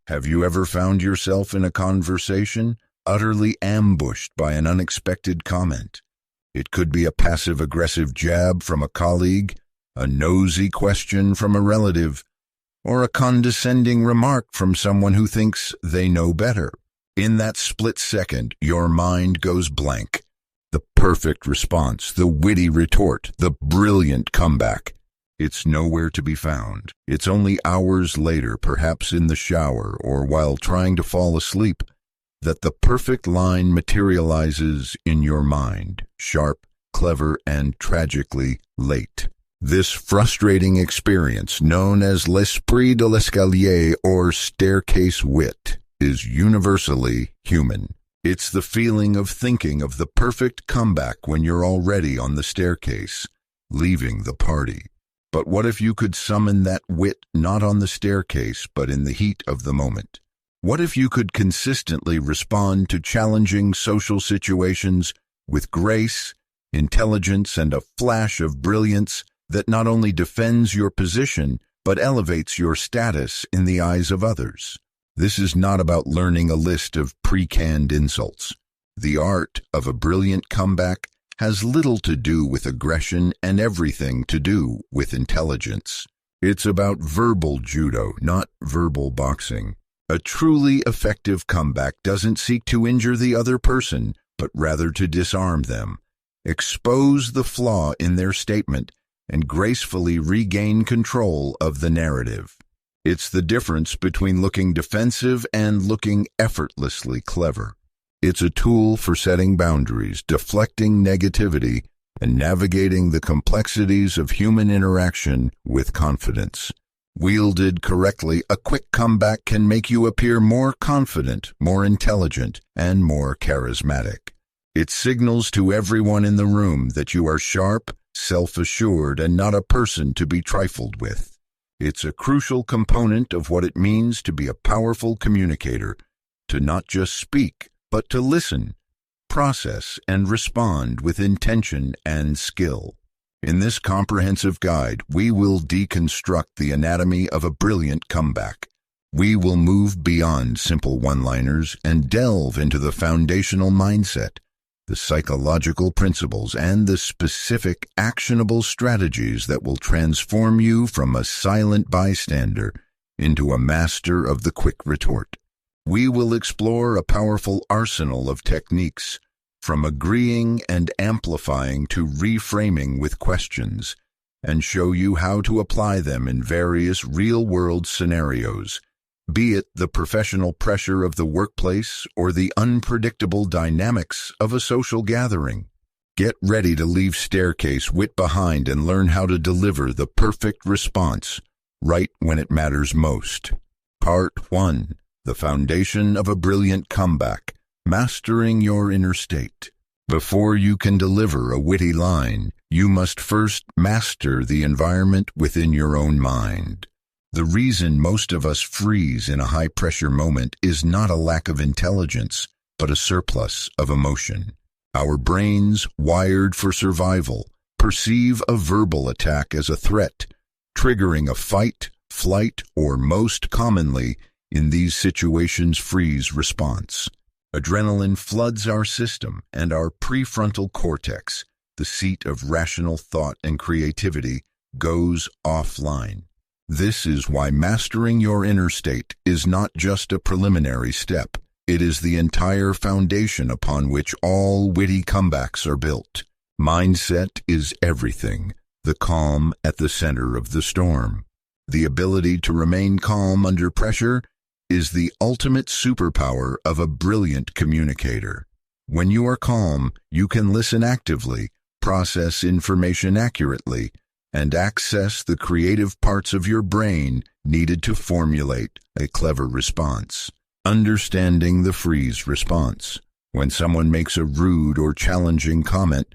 Have you ever found yourself in a conversation utterly ambushed by an unexpected comment? It could be a passive-aggressive jab from a colleague, a nosy question from a relative, or a condescending remark from someone who thinks they know better. In that split second, your mind goes blank. The perfect response, the witty retort, the brilliant comeback. It's nowhere to be found. It's only hours later, perhaps in the shower or while trying to fall asleep, that the perfect line materializes in your mind, sharp, clever, and tragically late. This frustrating experience, known as l'esprit de l'escalier or staircase wit, is universally human. It's the feeling of thinking of the perfect comeback when you're already on the staircase, leaving the party. But what if you could summon that wit not on the staircase, but in the heat of the moment? What if you could consistently respond to challenging social situations with grace, intelligence, and a flash of brilliance that not only defends your position, but elevates your status in the eyes of others? This is not about learning a list of pre-canned insults. The art of a brilliant comeback has little to do with aggression and everything to do with intelligence. It's about verbal judo, not verbal boxing. A truly effective comeback doesn't seek to injure the other person, but rather to disarm them, expose the flaw in their statement, and gracefully regain control of the narrative. It's the difference between looking defensive and looking effortlessly clever. It's a tool for setting boundaries, deflecting negativity, and navigating the complexities of human interaction with confidence. Wielded correctly, a quick comeback can make you appear more confident, more intelligent, and more charismatic. It signals to everyone in the room that you are sharp, self-assured, and not a person to be trifled with. It's a crucial component of what it means to be a powerful communicator, to not just speak, but to listen, process, and respond with intention and skill. In this comprehensive guide, we will deconstruct the anatomy of a brilliant comeback. We will move beyond simple one-liners and delve into the foundational mindset, the psychological principles, and the specific actionable strategies that will transform you from a silent bystander into a master of the quick retort. We will explore a powerful arsenal of techniques, from agreeing and amplifying to reframing with questions, and show you how to apply them in various real-world scenarios, be it the professional pressure of the workplace or the unpredictable dynamics of a social gathering. Get ready to leave staircase wit behind and learn how to deliver the perfect response right when it matters most. Part 1. The foundation of a brilliant comeback, mastering your inner state. Before you can deliver a witty line, you must first master the environment within your own mind. The reason most of us freeze in a high-pressure moment is not a lack of intelligence, but a surplus of emotion. Our brains, wired for survival, perceive a verbal attack as a threat, triggering a fight, flight, or most commonly, in these situations, freeze response. Adrenaline floods our system, and our prefrontal cortex, the seat of rational thought and creativity, goes offline. This is why mastering your inner state is not just a preliminary step. It is the entire foundation upon which all witty comebacks are built. Mindset is everything, the calm at the center of the storm. The ability to remain calm under pressure is the ultimate superpower of a brilliant communicator. When you are calm, you can listen actively, process information accurately, and access the creative parts of your brain needed to formulate a clever response. Understanding the freeze response. When someone makes a rude or challenging comment,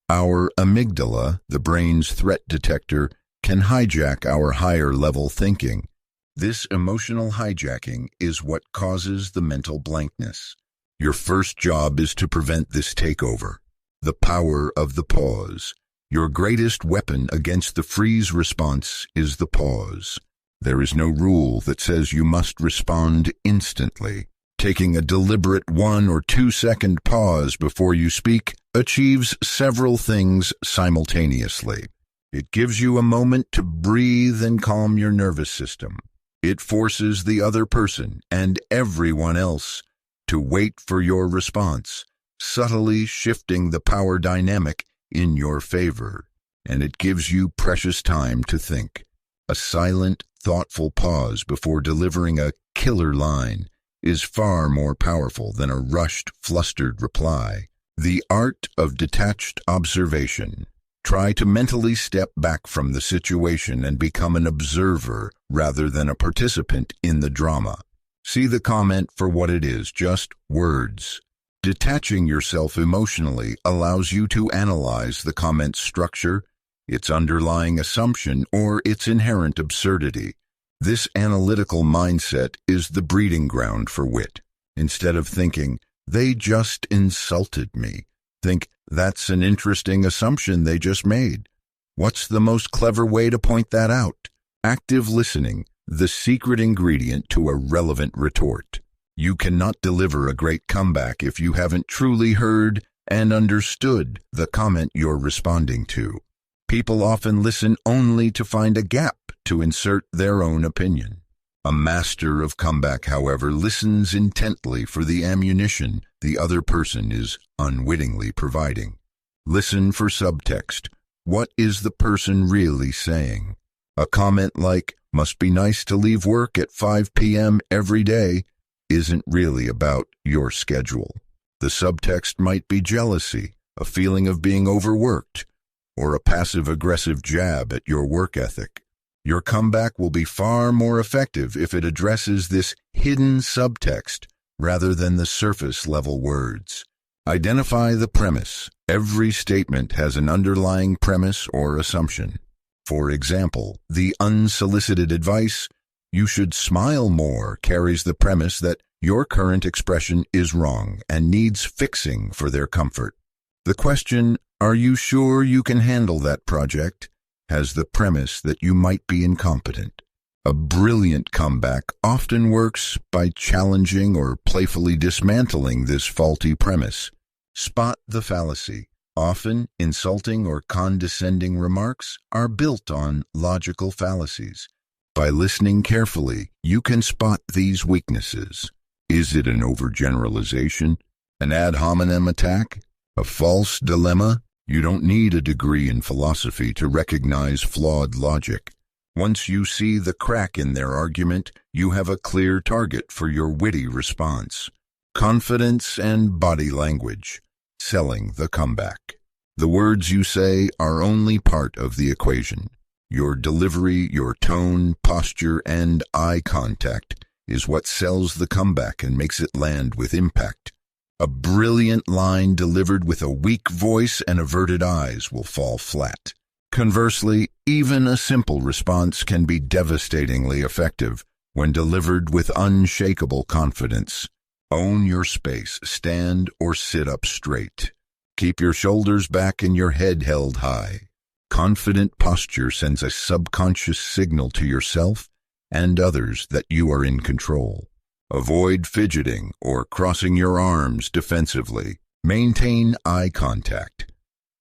our amygdala, the brain's threat detector, can hijack our higher-level thinking. This emotional hijacking is what causes the mental blankness. Your first job is to prevent this takeover. The power of the pause. Your greatest weapon against the freeze response is the pause. There is no rule that says you must respond instantly. Taking a deliberate 1 or 2 second pause before you speak achieves several things simultaneously. It gives you a moment to breathe and calm your nervous system. It forces the other person and everyone else to wait for your response, subtly shifting the power dynamic in your favor. And it gives you precious time to think. A silent, thoughtful pause before delivering a killer line is far more powerful than a rushed, flustered reply. The art of detached observation. Try to mentally step back from the situation and become an observer rather than a participant in the drama. See the comment for what it is, just words. Detaching yourself emotionally allows you to analyze the comment's structure, its underlying assumption, or its inherent absurdity. This analytical mindset is the breeding ground for wit. Instead of thinking, "They just insulted me," think, "That's an interesting assumption they just made. What's the most clever way to point that out?" Active listening, the secret ingredient to a relevant retort. You cannot deliver a great comeback if you haven't truly heard and understood the comment you're responding to. People often listen only to find a gap to insert their own opinion. A master of comeback, however, listens intently for the ammunition the other person is unwittingly providing. Listen for subtext. What is the person really saying? A comment like, "Must be nice to leave work at 5 p.m. every day," isn't really about your schedule. The subtext might be jealousy, a feeling of being overworked, or a passive-aggressive jab at your work ethic. Your comeback will be far more effective if it addresses this hidden subtext rather than the surface-level words. Identify the premise. Every statement has an underlying premise or assumption. For example, the unsolicited advice, "You should smile more," carries the premise that your current expression is wrong and needs fixing for their comfort. The question, "Are you sure you can handle that project?" has the premise that you might be incompetent. A brilliant comeback often works by challenging or playfully dismantling this faulty premise. Spot the fallacy. Often, insulting or condescending remarks are built on logical fallacies. By listening carefully, you can spot these weaknesses. Is it an overgeneralization? An ad hominem attack? A false dilemma? You don't need a degree in philosophy to recognize flawed logic. Once you see the crack in their argument, you have a clear target for your witty response. Confidence and body language. Selling the comeback. The words you say are only part of the equation. Your delivery, your tone, posture, and eye contact is what sells the comeback and makes it land with impact. A brilliant line delivered with a weak voice and averted eyes will fall flat. Conversely, even a simple response can be devastatingly effective when delivered with unshakable confidence. Own your space, stand or sit up straight. Keep your shoulders back and your head held high. Confident posture sends a subconscious signal to yourself and others that you are in control. Avoid fidgeting or crossing your arms defensively. Maintain eye contact.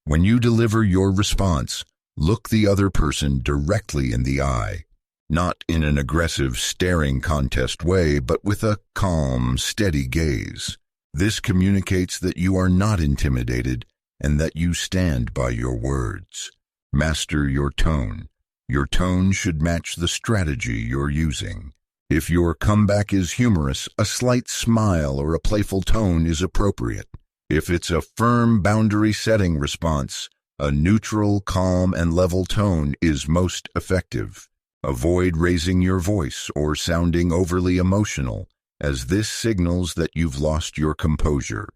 When you deliver your response, look the other person directly in the eye, not in an aggressive staring contest way, but with a calm, steady gaze. This communicates that you are not intimidated and that you stand by your words. Master your tone. Your tone should match the strategy you're using. If your comeback is humorous, a slight smile or a playful tone is appropriate. If it's a firm boundary-setting response, a neutral, calm, and level tone is most effective. Avoid raising your voice or sounding overly emotional, as this signals that you've lost your composure.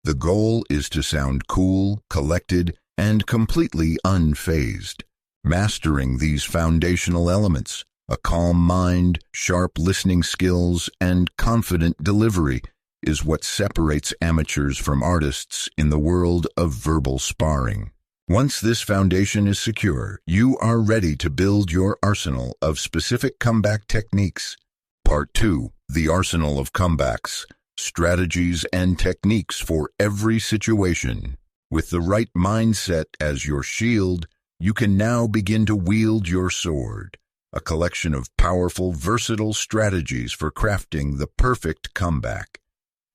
The goal is to sound cool, collected, and completely unfazed. Mastering these foundational elements, a calm mind, sharp listening skills, and confident delivery, is what separates amateurs from artists in the world of verbal sparring. Once this foundation is secure, you are ready to build your arsenal of specific comeback techniques. Part 2. The Arsenal of Comebacks. Strategies and techniques for every situation. With the right mindset as your shield, you can now begin to wield your sword, a collection of powerful, versatile strategies for crafting the perfect comeback.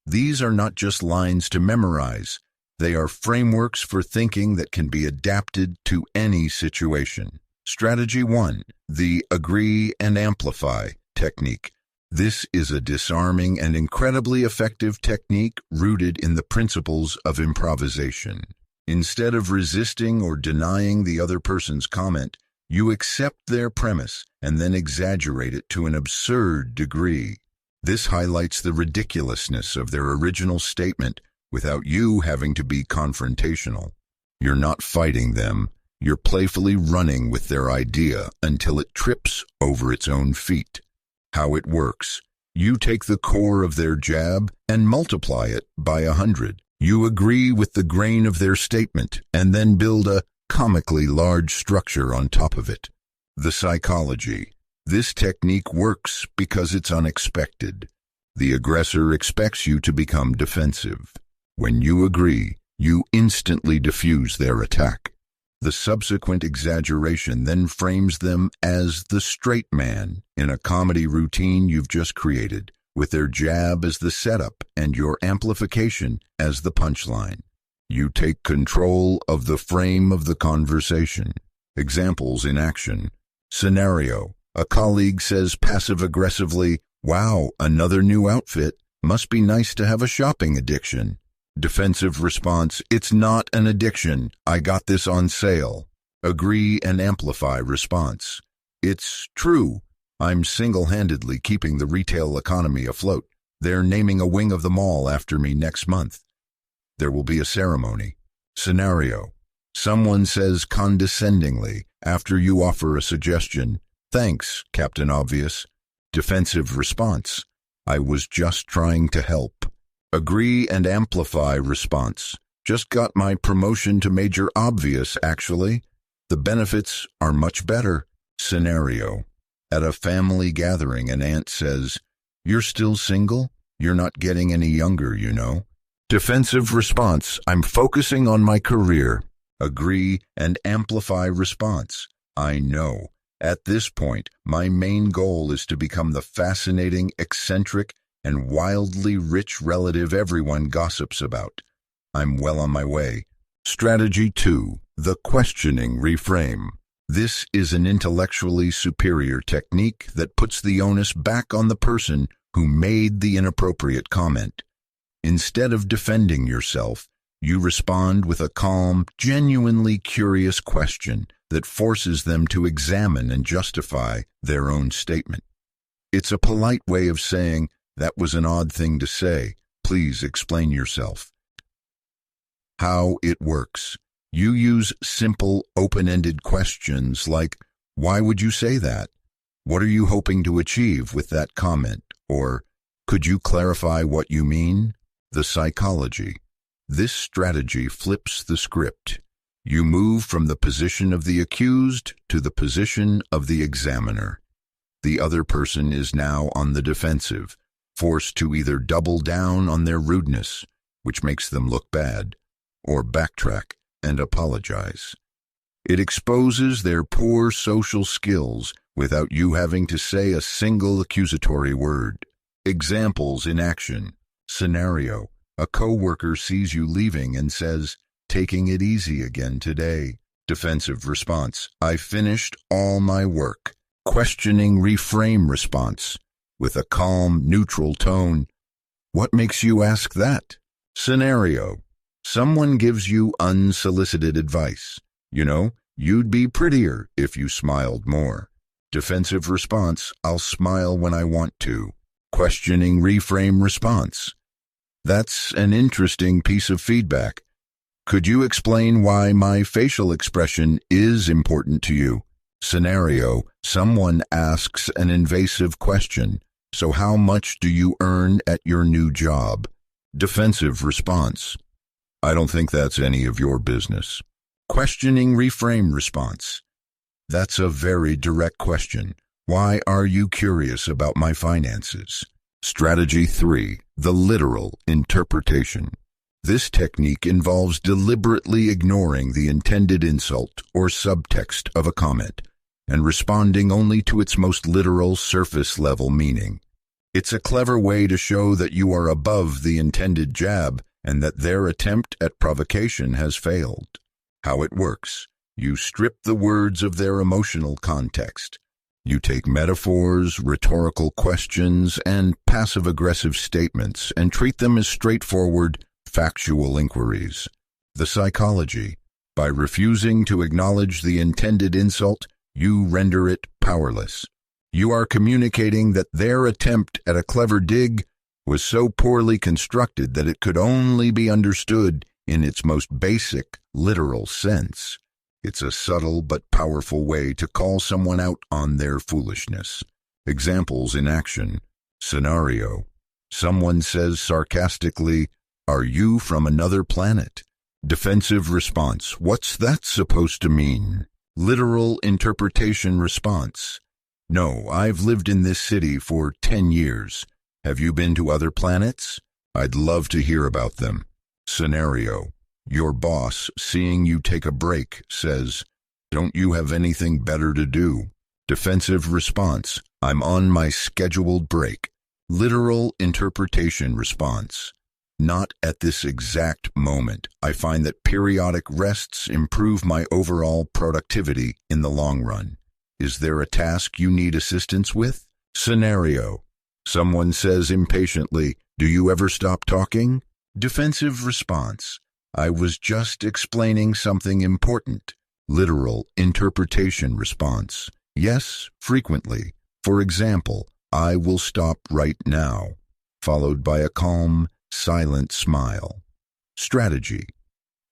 These are not just lines to memorize. They are frameworks for thinking that can be adapted to any situation. Strategy 1. The agree and amplify technique. This is a disarming and incredibly effective technique rooted in the principles of improvisation. Instead of resisting or denying the other person's comment, you accept their premise and then exaggerate it to an absurd degree. This highlights the ridiculousness of their original statement without you having to be confrontational. You're not fighting them, you're playfully running with their idea until it trips over its own feet. How it works. You take the core of their jab and multiply it by 100. You agree with the grain of their statement and then build a comically large structure on top of it. The psychology. This technique works because it's unexpected. The aggressor expects you to become defensive. When you agree, you instantly diffuse their attack. The subsequent exaggeration then frames them as the straight man in a comedy routine you've just created, with their jab as the setup and your amplification as the punchline. You take control of the frame of the conversation. Examples in action. Scenario. A colleague says passive-aggressively, "Wow, another new outfit. Must be nice to have a shopping addiction." Defensive response, "It's not an addiction. I got this on sale." Agree and amplify response. "It's true. I'm single-handedly keeping the retail economy afloat. They're naming a wing of the mall after me next month. There will be a ceremony." Scenario. Someone says condescendingly after you offer a suggestion, "Thanks, Captain Obvious." Defensive response, "I was just trying to help." Agree and amplify response. "Just got my promotion to Major Obvious, actually. The benefits are much better." Scenario. At a family gathering, an aunt says, "You're still single? You're not getting any younger, you know." Defensive response, "I'm focusing on my career." Agree and amplify response. "I know. At this point, my main goal is to become the fascinating, eccentric, and wildly rich relative everyone gossips about. I'm well on my way." Strategy 2. The questioning reframe. This is an intellectually superior technique that puts the onus back on the person who made the inappropriate comment. Instead of defending yourself, you respond with a calm, genuinely curious question that forces them to examine and justify their own statement. It's a polite way of saying, "That was an odd thing to say. Please explain yourself." How it works. You use simple, open-ended questions like, "Why would you say that? What are you hoping to achieve with that comment?" Or, "Could you clarify what you mean?" The psychology. This strategy flips the script. You move from the position of the accused to the position of the examiner. The other person is now on the defensive, forced to either double down on their rudeness, which makes them look bad, or backtrack and apologize. It exposes their poor social skills without you having to say a single accusatory word. Examples in action. Scenario. A coworker sees you leaving and says, "Taking it easy again today." Defensive response. "I finished all my work." Questioning reframe response. With a calm, neutral tone. "What makes you ask that?" Scenario. Someone gives you unsolicited advice. "You know, you'd be prettier if you smiled more." Defensive response. "I'll smile when I want to." Questioning reframe response. "That's an interesting piece of feedback. Could you explain why my facial expression is important to you?" Scenario. Someone asks an invasive question. "So how much do you earn at your new job?" Defensive response. "I don't think that's any of your business." Questioning reframe response. That's a very direct question. Why are you curious about my finances? Strategy 3. The literal interpretation. This technique involves deliberately ignoring the intended insult or subtext of a comment and responding only to its most literal surface-level meaning. It's a clever way to show that you are above the intended jab and that their attempt at provocation has failed. How it works. You strip the words of their emotional context. You take metaphors, rhetorical questions, and passive-aggressive statements and treat them as straightforward, factual inquiries. The psychology. By refusing to acknowledge the intended insult, you render it powerless. You are communicating that their attempt at a clever dig was so poorly constructed that it could only be understood in its most basic, literal sense. It's a subtle but powerful way to call someone out on their foolishness. Examples in action. Scenario. Someone says sarcastically, "Are you from another planet?" Defensive response. What's that supposed to mean? Literal interpretation response. No, I've lived in this city for 10 years. Have you been to other planets? I'd love to hear about them. Scenario. Your boss, seeing you take a break, says, "Don't you have anything better to do?" Defensive response. I'm on my scheduled break. Literal interpretation response. Not at this exact moment. I find that periodic rests improve my overall productivity in the long run. Is there a task you need assistance with? Scenario. Someone says impatiently, "Do you ever stop talking?" Defensive response. I was just explaining something important. Literal interpretation response. Yes, frequently. For example, I will stop right now, followed by a calm, silent smile. Strategy.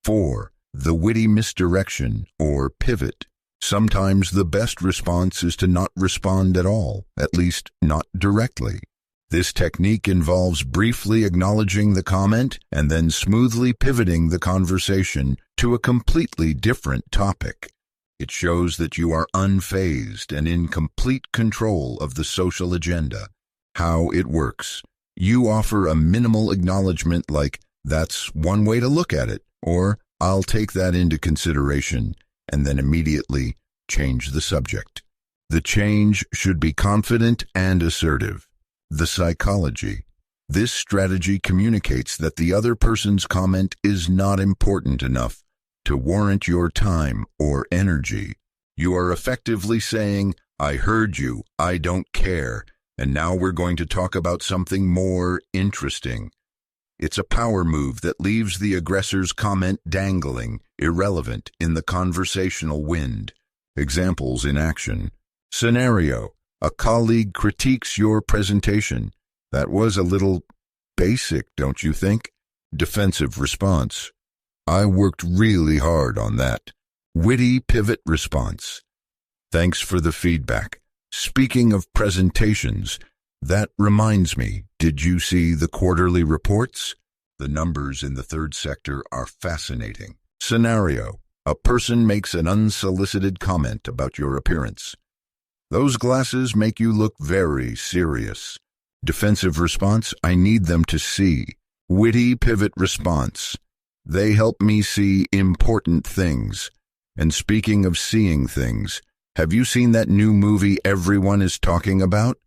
4. The witty misdirection or pivot. Sometimes the best response is to not respond at all, at least not directly. This technique involves briefly acknowledging the comment and then smoothly pivoting the conversation to a completely different topic. It shows that you are unfazed and in complete control of the social agenda. How it works. You offer a minimal acknowledgement like, "That's one way to look at it," or "I'll take that into consideration," and then immediately change the subject. The change should be confident and assertive. The psychology. This strategy communicates that the other person's comment is not important enough to warrant your time or energy. You are effectively saying, "I heard you, I don't care, and now we're going to talk about something more interesting." It's a power move that leaves the aggressor's comment dangling, irrelevant in the conversational wind. Examples in action. Scenario. A colleague critiques your presentation. That was a little basic, don't you think? Defensive response. I worked really hard on that. Witty pivot response. Thanks for the feedback. Speaking of presentations, that reminds me, did you see the quarterly reports? The numbers in the third sector are fascinating. Scenario. A person makes an unsolicited comment about your appearance. Those glasses make you look very serious. Defensive response. I need them to see. Witty pivot response. They help me see important things. And speaking of seeing things, have you seen that new movie everyone is talking about?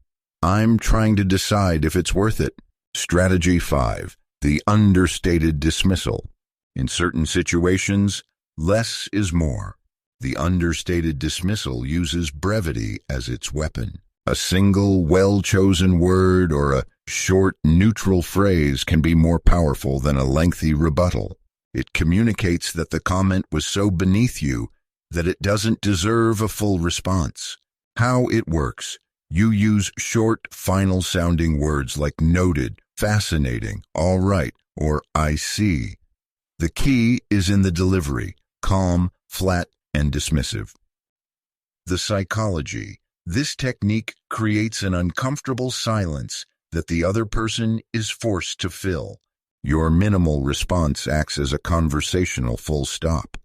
I'm trying to decide if it's worth it. Strategy 5. The understated dismissal. In certain situations, less is more. The understated dismissal uses brevity as its weapon. A single, well-chosen word or a short, neutral phrase can be more powerful than a lengthy rebuttal. It communicates that the comment was so beneath you that it doesn't deserve a full response. How it works. You use short, final-sounding words like noted, fascinating, all right, or I see. The key is in the delivery, calm, flat, and dismissive. The psychology. This technique creates an uncomfortable silence that the other person is forced to fill. Your minimal response acts as a conversational full stop.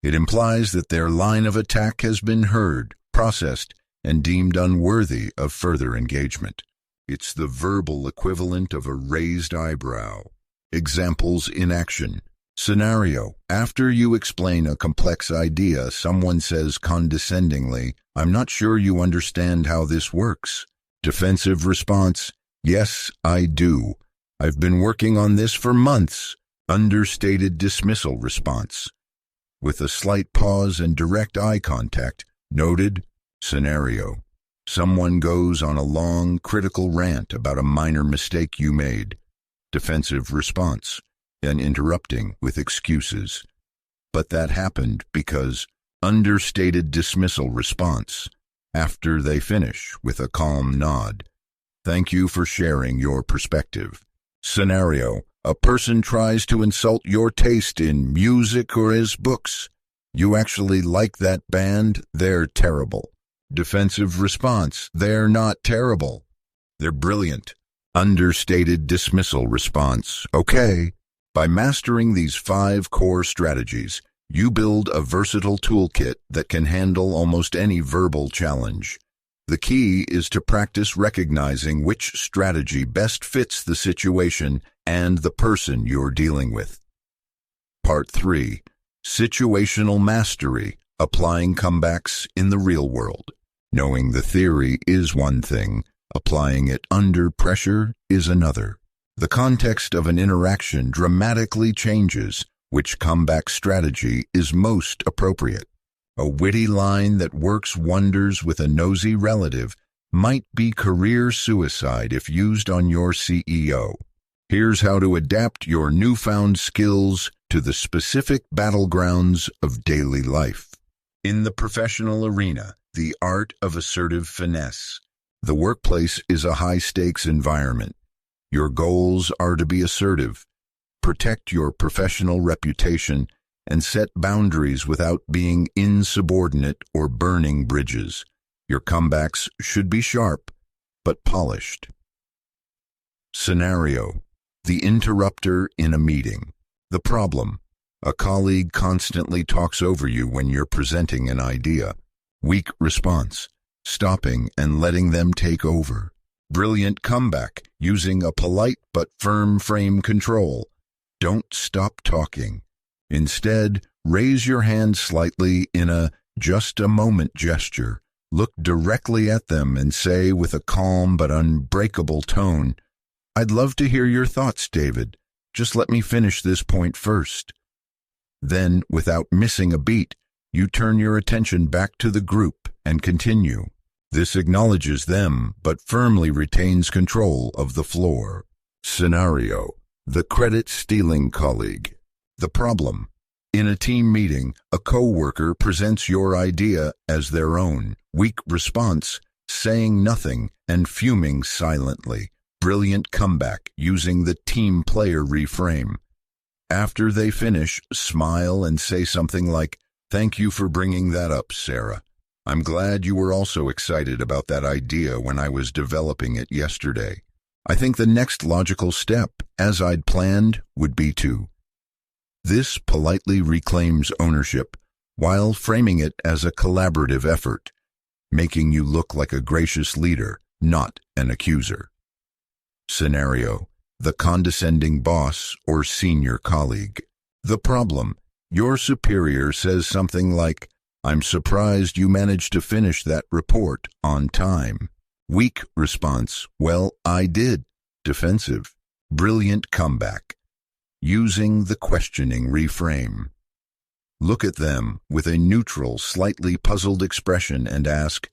It implies that their line of attack has been heard, processed, and deemed unworthy of further engagement. It's the verbal equivalent of a raised eyebrow. Examples in action. Scenario: after you explain a complex idea, someone says condescendingly, "I'm not sure you understand how this works." Defensive response: "Yes, I do. I've been working on this for months." Understated dismissal response. With a slight pause and direct eye contact. Noted. Scenario: someone goes on a long, critical rant about a minor mistake you made. Defensive response, and interrupting with excuses. But that happened because. Understated dismissal response. After they finish with a calm nod. Thank you for sharing your perspective. Scenario: a person tries to insult your taste in music or his books. You actually like that band? They're terrible. Defensive response: they're not terrible. They're brilliant. Understated dismissal response. Okay. By mastering these 5 core strategies, you build a versatile toolkit that can handle almost any verbal challenge. The key is to practice recognizing which strategy best fits the situation and the person you're dealing with. Part 3. Situational Mastery, Applying Comebacks in the Real World. Knowing the theory is one thing, applying it under pressure is another. The context of an interaction dramatically changes which comeback strategy is most appropriate. A witty line that works wonders with a nosy relative might be career suicide if used on your CEO. Here's how to adapt your newfound skills to the specific battlegrounds of daily life. In the professional arena, the art of assertive finesse. The workplace is a high-stakes environment. Your goals are to be assertive, protect your professional reputation, and set boundaries without being insubordinate or burning bridges. Your comebacks should be sharp, but polished. Scenario: the interrupter in a meeting. The problem: a colleague constantly talks over you when you're presenting an idea. Weak response: stopping and letting them take over. Brilliant comeback: using a polite but firm frame control. Don't stop talking. Instead, raise your hand slightly in a just a moment gesture. Look directly at them and say with a calm but unbreakable tone, "I'd love to hear your thoughts, David. Just let me finish this point first." Then, without missing a beat, you turn your attention back to the group and continue. This acknowledges them but firmly retains control of the floor. Scenario: the credit-stealing colleague. The problem: in a team meeting, a coworker presents your idea as their own. Weak response: saying nothing and fuming silently. Brilliant comeback: using the team player reframe. After they finish, smile and say something like, "Thank you for bringing that up, Sarah. I'm glad you were also excited about that idea when I was developing it yesterday. I think the next logical step, as I'd planned, would be to." This politely reclaims ownership while framing it as a collaborative effort, making you look like a gracious leader, not an accuser. Scenario: the condescending boss or senior colleague. The problem: your superior says something like, "I'm surprised you managed to finish that report on time." Weak response: "Well, I did." Defensive. Brilliant comeback: using the questioning reframe. Look at them with a neutral, slightly puzzled expression and ask,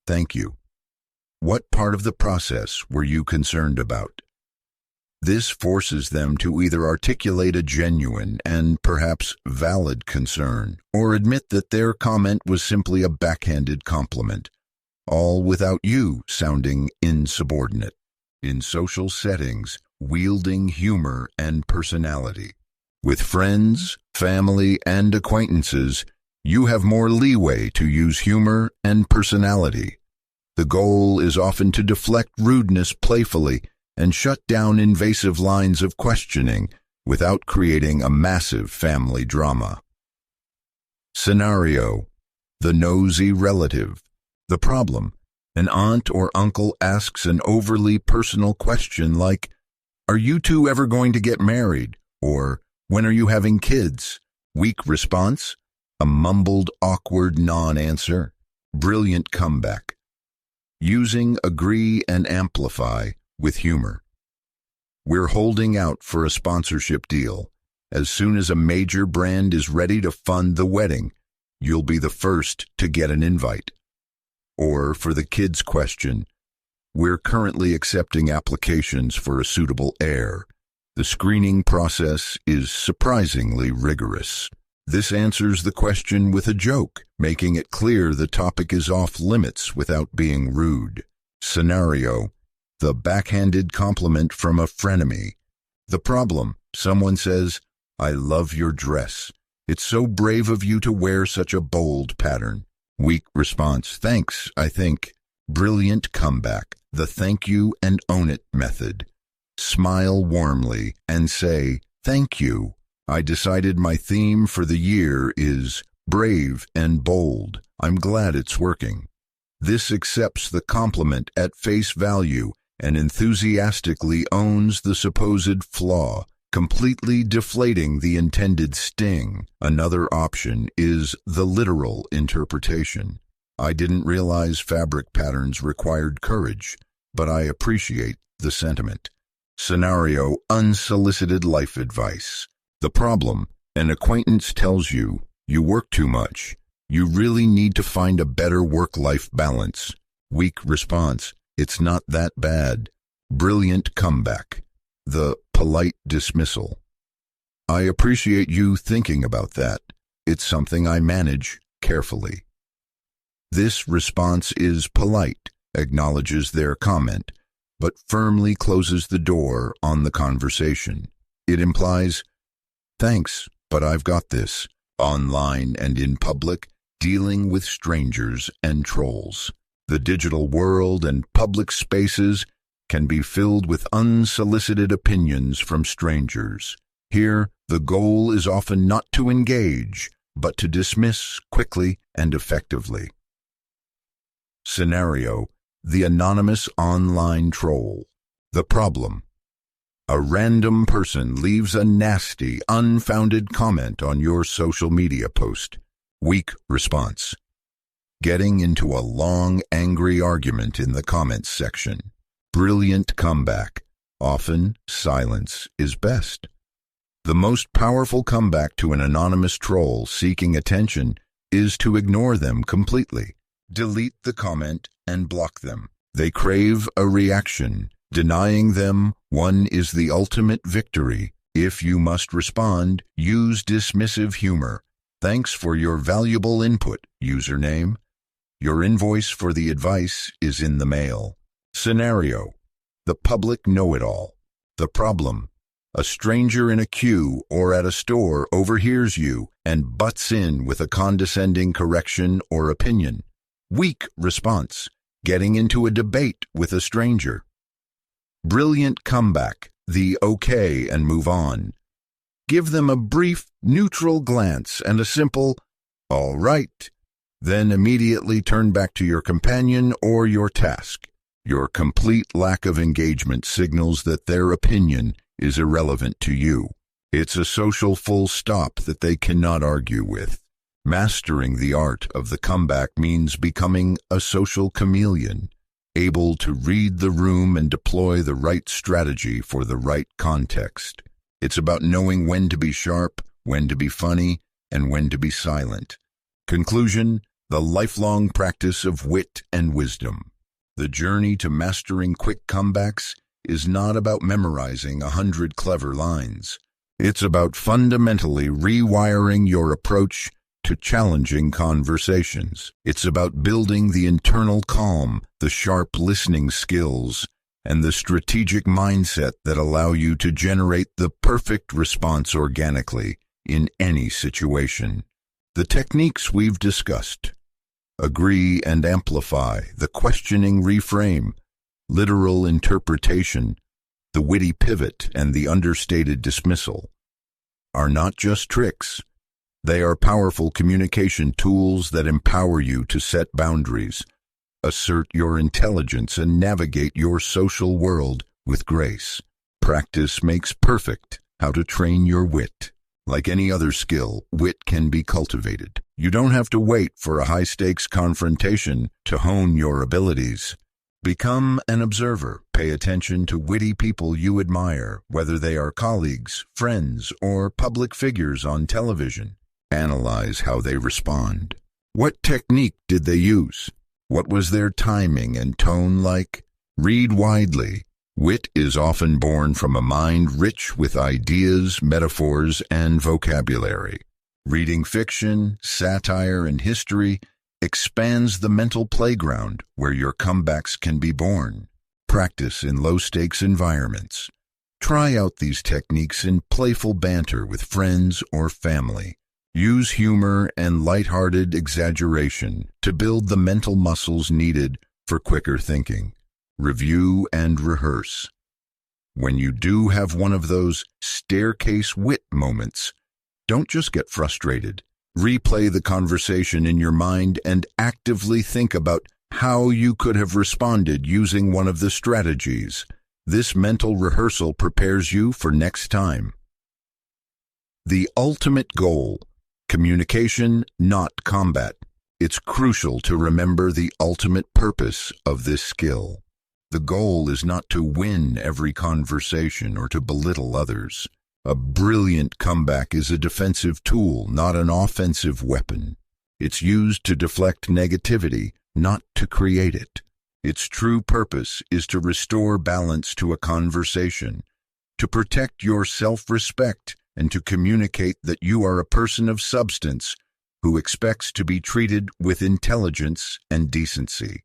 "Thank you. What part of the process were you concerned about?" This forces them to either articulate a genuine and perhaps valid concern, or admit that their comment was simply a backhanded compliment, all without you sounding insubordinate. In social settings, wielding humor and personality. With friends, family, and acquaintances, you have more leeway to use humor and personality. The goal is often to deflect rudeness playfully and shut down invasive lines of questioning without creating a massive family drama. Scenario: the nosy relative. The problem: an aunt or uncle asks an overly personal question like, "Are you two ever going to get married?" Or, "When are you having kids?" Weak response: a mumbled, awkward non-answer. Brilliant comeback: using agree and amplify with humor. We're holding out for a sponsorship deal. As soon as a major brand is ready to fund the wedding, you'll be the first to get an invite. Or for the kids' question, we're currently accepting applications for a suitable heir. The screening process is surprisingly rigorous. This answers the question with a joke, making it clear the topic is off limits without being rude. Scenario: the backhanded compliment from a frenemy. The problem: someone says, "I love your dress. It's so brave of you to wear such a bold pattern." Weak response: "Thanks, I think." Brilliant comeback: the thank you and own it method. Smile warmly and say, "Thank you. I decided my theme for the year is brave and bold. I'm glad it's working." This accepts the compliment at face value and enthusiastically owns the supposed flaw, completely deflating the intended sting. Another option is the literal interpretation. "I didn't realize fabric patterns required courage, but I appreciate the sentiment." Scenario: unsolicited life advice. The problem: an acquaintance tells you, "You work too much. You really need to find a better work-life balance." Weak response: "It's not that bad." Brilliant comeback: the polite dismissal. "I appreciate you thinking about that. It's something I manage carefully." This response is polite, acknowledges their comment, but firmly closes the door on the conversation. It implies, "Thanks, but I've got this." Online and in public, dealing with strangers and trolls. The digital world and public spaces can be filled with unsolicited opinions from strangers. Here, the goal is often not to engage, but to dismiss quickly and effectively. Scenario: the anonymous online troll. The problem: a random person leaves a nasty, unfounded comment on your social media post. Weak response: getting into a long, angry argument in the comments section. Brilliant comeback: often silence is best. The most powerful comeback to an anonymous troll seeking attention is to ignore them completely. Delete the comment and block them. They crave a reaction. Denying them one is the ultimate victory. If you must respond, use dismissive humor. "Thanks for your valuable input, username. Your invoice for the advice is in the mail." Scenario: the public know-it-all. The problem: a stranger in a queue or at a store overhears you and butts in with a condescending correction or opinion. Weak response: getting into a debate with a stranger. Brilliant comeback: the okay and move on. Give them a brief, neutral glance and a simple, "All right." Then immediately turn back to your companion or your task. Your complete lack of engagement signals that their opinion is irrelevant to you. It's a social full stop that they cannot argue with. Mastering the art of the comeback means becoming a social chameleon, able to read the room and deploy the right strategy for the right context. It's about knowing when to be sharp, when to be funny, and when to be silent. Conclusion: the lifelong practice of wit and wisdom. The journey to mastering quick comebacks is not about memorizing 100 clever lines. It's about fundamentally rewiring your approach to challenging conversations. It's about building the internal calm, the sharp listening skills, and the strategic mindset that allow you to generate the perfect response organically in any situation. The techniques we've discussed: agree and amplify, the questioning reframe, literal interpretation, the witty pivot, and the understated dismissal, are not just tricks. They are powerful communication tools that empower you to set boundaries, assert your intelligence, and navigate your social world with grace. Practice makes perfect. How to train your wit. Like any other skill, wit can be cultivated. You don't have to wait for a high-stakes confrontation to hone your abilities. Become an observer. Pay attention to witty people you admire, whether they are colleagues, friends, or public figures on television. Analyze how they respond. What technique did they use? What was their timing and tone like? Read widely. Wit is often born from a mind rich with ideas, metaphors, and vocabulary. Reading fiction, satire, and history expands the mental playground where your comebacks can be born. Practice in low-stakes environments. Try out these techniques in playful banter with friends or family. Use humor and lighthearted exaggeration to build the mental muscles needed for quicker thinking. Review and rehearse. When you do have one of those staircase wit moments, don't just get frustrated. Replay the conversation in your mind and actively think about how you could have responded using one of the strategies. This mental rehearsal prepares you for next time. The ultimate goal: communication, not combat. It's crucial to remember the ultimate purpose of this skill. The goal is not to win every conversation or to belittle others. A brilliant comeback is a defensive tool, not an offensive weapon. It's used to deflect negativity, not to create it. Its true purpose is to restore balance to a conversation, to protect your self-respect, and to communicate that you are a person of substance who expects to be treated with intelligence and decency.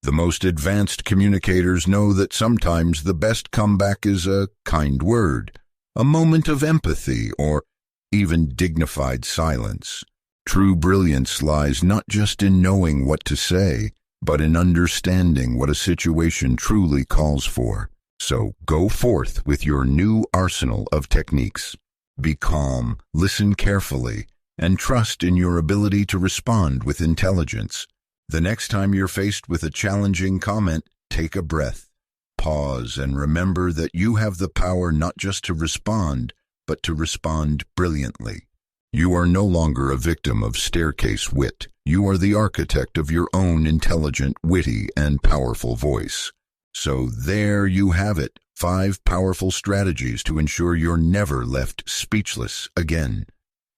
The most advanced communicators know that sometimes the best comeback is a kind word, a moment of empathy, or even dignified silence. True brilliance lies not just in knowing what to say, but in understanding what a situation truly calls for. So go forth with your new arsenal of techniques. Be calm, listen carefully, and trust in your ability to respond with intelligence. The next time you're faced with a challenging comment, take a breath, pause, and remember that you have the power not just to respond, but to respond brilliantly. You are no longer a victim of staircase wit. You are the architect of your own intelligent, witty, and powerful voice. So there you have it, 5 powerful strategies to ensure you're never left speechless again.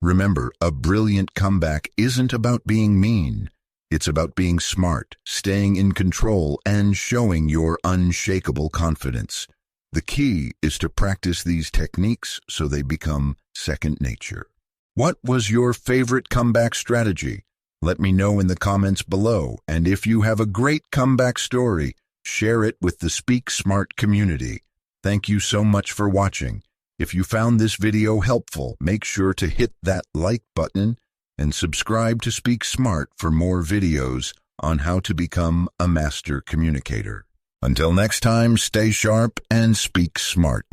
Remember, a brilliant comeback isn't about being mean. It's about being smart, staying in control, and showing your unshakable confidence. The key is to practice these techniques so they become second nature. What was your favorite comeback strategy? Let me know in the comments below, and if you have a great comeback story, share it with the Speak Smart community. Thank you so much for watching. If you found this video helpful, make sure to hit that like button and subscribe to Speak Smart for more videos on how to become a master communicator. Until next time, stay sharp and speak smart.